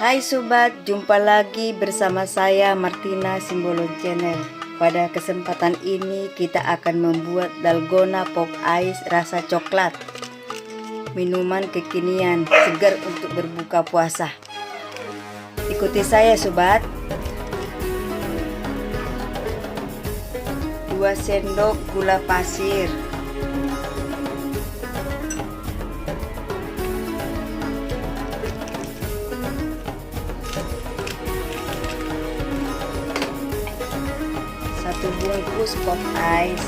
Hai sobat, jumpa lagi bersama saya Martina Simbolon Channel. Pada kesempatan ini kita akan membuat dalgona pop ice rasa coklat. Minuman kekinian segar untuk berbuka puasa. Ikuti saya sobat. 2 sendok gula pasir, 1 bungkus pop ice,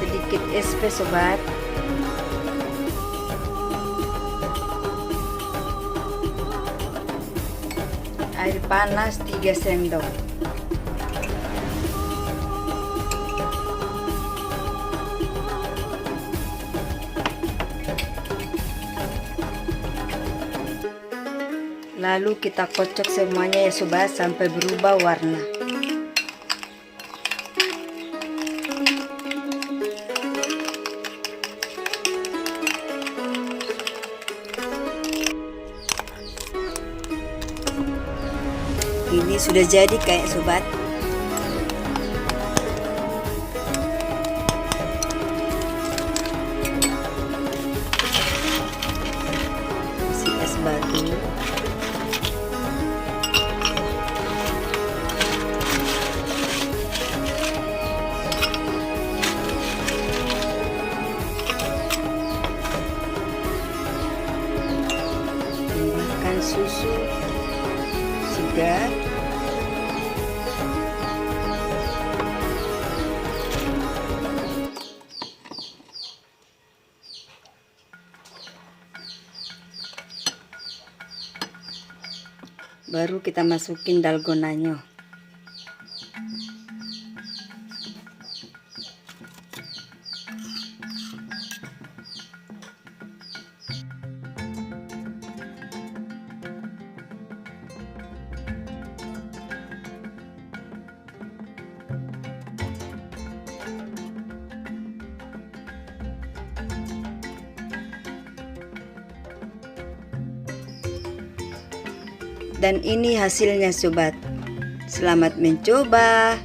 sedikit SP sobat, air panas 3 sendok, lalu kita kocok semuanya ya sobat sampai berubah warna. Ini sudah jadi kayak sobat. Isi es batu. Tambahkan susu segar, baru kita masukin dalgonanya. Dan ini hasilnya sobat. Selamat mencoba.